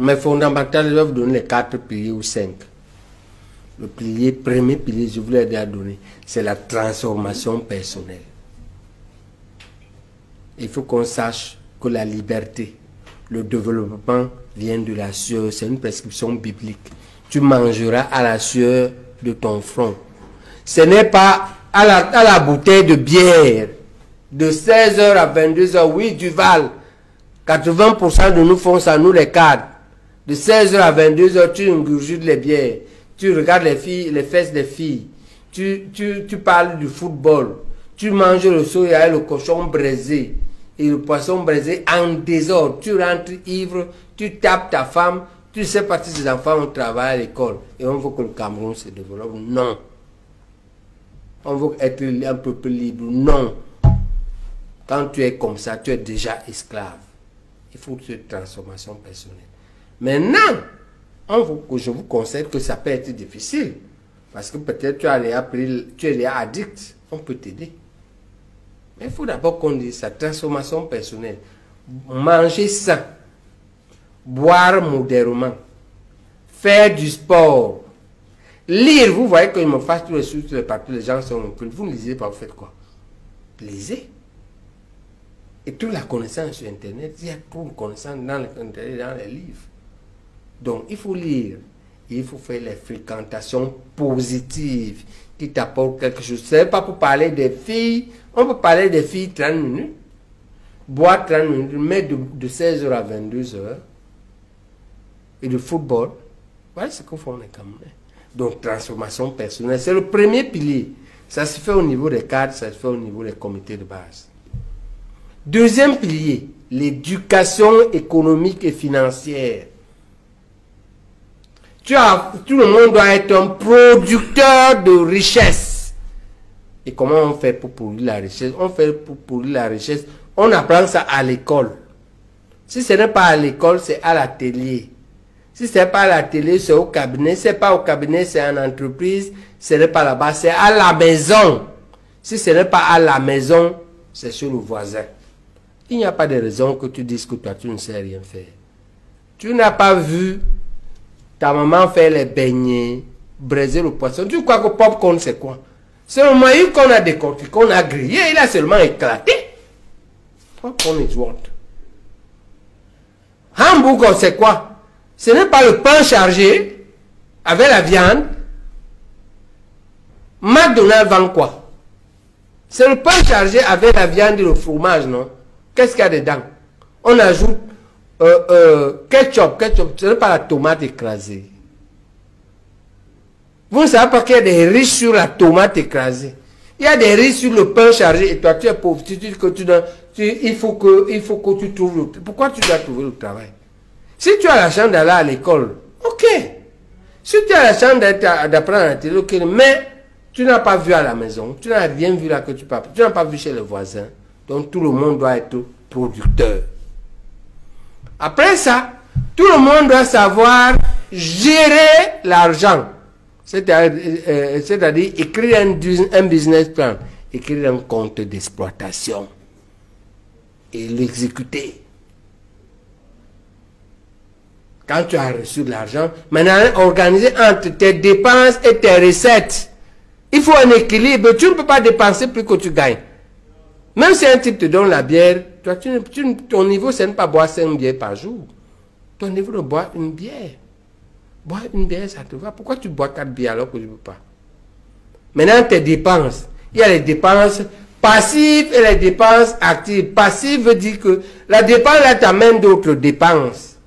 Mais fondamentalement, je vais vous donner les 4 piliers ou 5. Le premier pilier, je vous l'ai déjà donné, c'est la transformation personnelle. Il faut qu'on sache que la liberté, le développement vient de la sueur. C'est une prescription biblique. Tu mangeras à la sueur de ton front. Ce n'est pas à la bouteille de bière de 16h à 22h. Oui, Duval, 80% de nous font ça, nous les cadres. De 16h à 22h, tu ingurgites les bières. Tu regardes les filles, les fesses des filles. Tu parles du football. Tu manges le soya et le cochon braisé. Et le poisson braisé en désordre. Tu rentres ivre, tu tapes ta femme. Tu sais pas si tes enfants ont travaillé à l'école. Et on veut que le Cameroun se développe. Non. On veut être un peuple libre. Non. Quand tu es comme ça, tu es déjà esclave. Il faut cette transformation personnelle. Maintenant, je vous conseille que ça peut être difficile. Parce que peut-être tu es addict. On peut t'aider. Mais il faut d'abord qu'on dise sa transformation personnelle. Manger sain. Boire modérément. Faire du sport. Lire. Vous voyez qu'il me fasse tous les sous, tous les partout, les gens sont un peu. Vous ne lisez pas, vous faites quoi? Lisez. Et toute la connaissance sur Internet, il y a trop de connaissances dans les livres. Donc, il faut lire. Il faut faire les fréquentations positives qui t'apportent quelque chose. Ce n'est pas pour parler des filles. On peut parler des filles 30 minutes. Boire 30 minutes, mais de 16h à 22h. Et de football. Voilà ce que font les Camerounais. Donc, transformation personnelle. C'est le premier pilier. Ça se fait au niveau des cadres, ça se fait au niveau des comités de base. Deuxième pilier, l'éducation économique et financière. Tout le monde doit être un producteur de richesse. Et comment on fait pour produire la richesse? On fait pour produire la richesse. On apprend ça à l'école. Si ce n'est pas à l'école, c'est à l'atelier. Si ce n'est pas à l'atelier, c'est au cabinet. Si ce n'est pas au cabinet, c'est en entreprise. Ce n'est pas là-bas, c'est à la maison. Si ce n'est pas à la maison, c'est chez le voisin. Il n'y a pas de raison que tu dises que toi, tu ne sais rien faire. Tu n'as pas vu ta maman faire les beignets, braiser le poisson. Tu crois que popcorn, c'est quoi? C'est le maïs qu'on a décortiqué, qu'on a grillé, il a seulement éclaté. Popcorn is what? Hamburger, c'est quoi? Ce n'est pas le pain chargé avec la viande. McDonald's vend quoi? C'est le pain chargé avec la viande et le fromage, non? Qu'est-ce qu'il y a dedans? On ajoute ketchup. Ce n'est pas la tomate écrasée. Vous ne savez pas qu'il y a des riches sur la tomate écrasée. Il y a des riches sur le pain chargé et toi tu es pauvre. Tu dis que il faut que tu trouves le travail. Pourquoi tu dois trouver le travail? Si tu as la chance d'aller à l'école, ok. Si tu as la chance d'apprendre à la télé, ok. Mais tu n'as pas vu à la maison. Tu n'as rien vu là que tu parles. Tu n'as pas vu chez le voisin. Donc tout le monde doit être producteur. Après ça, tout le monde doit savoir gérer l'argent. C'est-à-dire écrire un business plan, écrire un compte d'exploitation et l'exécuter. Quand tu as reçu de l'argent, maintenant organiser entre tes dépenses et tes recettes. Il faut un équilibre. Tu ne peux pas dépenser plus que tu gagnes. Même si un type te donne la bière, toi, ton niveau, c'est ne pas boire 5 bières par jour. Ton niveau de boire une bière. Boire une bière, ça te va. Pourquoi tu bois 4 bières alors que je ne peux pas? Maintenant, tes dépenses. Il y a les dépenses passives et les dépenses actives. Passive veut dire que la dépense là t'amène d'autres dépenses.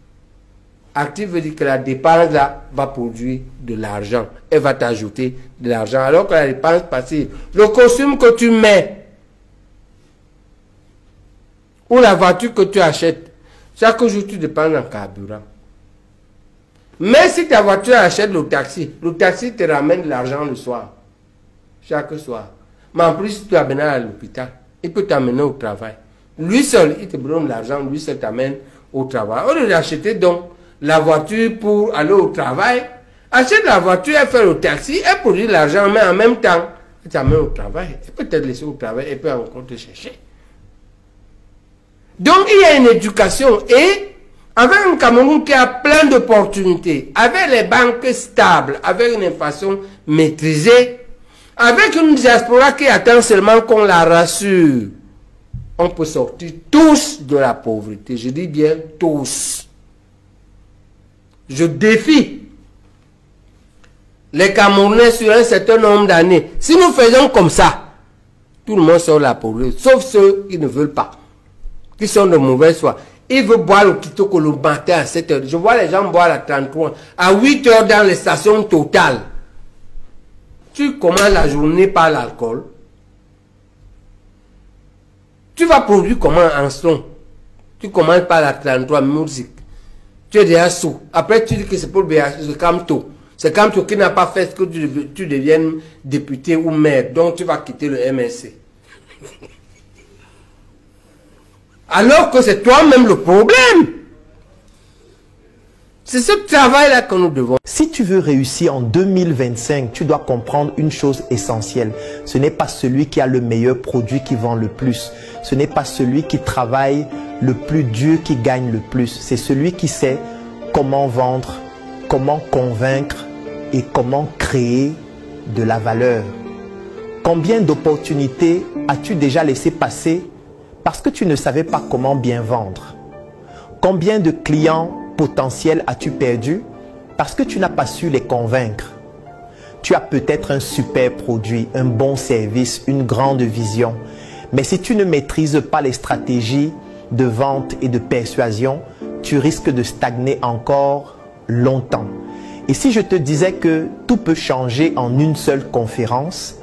Active veut dire que la dépense là va produire de l'argent. Elle va t'ajouter de l'argent. Alors que la dépense passive, le costume que tu mets, ou la voiture que tu achètes, chaque jour tu dépenses en carburant. Mais si ta voiture achète le taxi te ramène de l'argent le soir. Chaque soir. Mais en plus, si tu amènes à l'hôpital, il peut t'amener au travail. Lui seul, il te donne de l'argent, lui seul t'amène au travail. Au lieu d'acheter donc la voiture pour aller au travail, achète la voiture, elle fait le taxi, elle produit de l'argent, mais en même temps, elle t'amène au travail. Elle peut te laisser au travail, elle peut encore te chercher. Donc, il y a une éducation et Avec un Cameroun qui a plein d'opportunités, avec les banques stables, avec une inflation maîtrisée, avec une diaspora qui attend seulement qu'on la rassure, on peut sortir tous de la pauvreté. Je dis bien tous. Je défie les Camerounais sur un certain nombre d'années. Si nous faisons comme ça, tout le monde sort de la pauvreté, sauf ceux qui ne veulent pas, qui sont de mauvaise foi. Ils veulent boire le kitoko le matin à 7 h. Je vois les gens boire à 33, à 8 h dans les stations Total. Tu commences la journée par l'alcool. Tu vas produire comment en son? Tu commences par la 33 musique. Tu es déjà sous. Après, tu dis que c'est pour le Camto. C'est Camto qui n'a pas fait ce que tu deviennes député ou maire. Donc, tu vas quitter le MSC. Alors que c'est toi-même le problème. C'est ce travail-là que nous devons. Si tu veux réussir en 2025, tu dois comprendre une chose essentielle. Ce n'est pas celui qui a le meilleur produit qui vend le plus. Ce n'est pas celui qui travaille le plus dur qui gagne le plus. C'est celui qui sait comment vendre, comment convaincre et comment créer de la valeur. Combien d'opportunités as-tu déjà laissé passer parce que tu ne savais pas comment bien vendre? Combien de clients potentiels as-tu perdu parce que tu n'as pas su les convaincre? Tu as peut-être un super produit, un bon service, une grande vision. Mais si tu ne maîtrises pas les stratégies de vente et de persuasion, tu risques de stagner encore longtemps. Et si je te disais que tout peut changer en une seule conférence,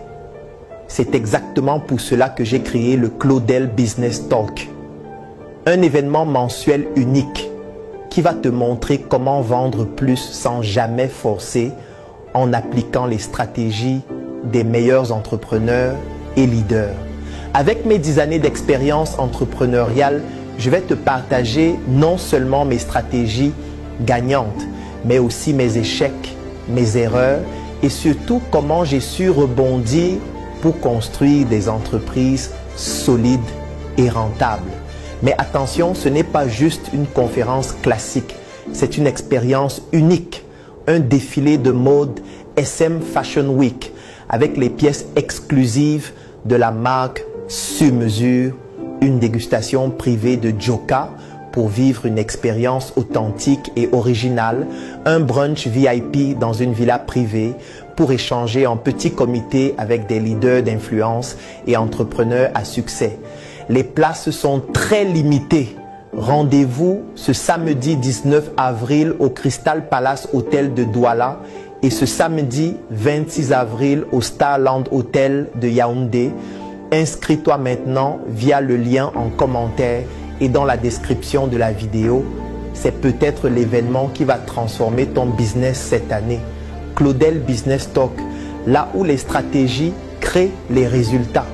c'est exactement pour cela que j'ai créé le Claudel Business Talk. Un événement mensuel unique qui va te montrer comment vendre plus sans jamais forcer en appliquant les stratégies des meilleurs entrepreneurs et leaders. Avec mes 10 années d'expérience entrepreneuriale, je vais te partager non seulement mes stratégies gagnantes, mais aussi mes échecs, mes erreurs et surtout comment j'ai su rebondir pour construire des entreprises solides et rentables. Mais attention, ce n'est pas juste une conférence classique, c'est une expérience unique, un défilé de mode SM Fashion Week avec les pièces exclusives de la marque sur mesure, une dégustation privée de Joka pour vivre une expérience authentique et originale, un brunch VIP dans une villa privée pour échanger en petit comité avec des leaders d'influence et entrepreneurs à succès. Les places sont très limitées. Rendez-vous ce samedi 19 avril au Crystal Palace Hotel de Douala et ce samedi 26 avril au Starland Hotel de Yaoundé. Inscris-toi maintenant via le lien en commentaire et dans la description de la vidéo. C'est peut-être l'événement qui va transformer ton business cette année. Claudel Business Talk, là où les stratégies créent les résultats.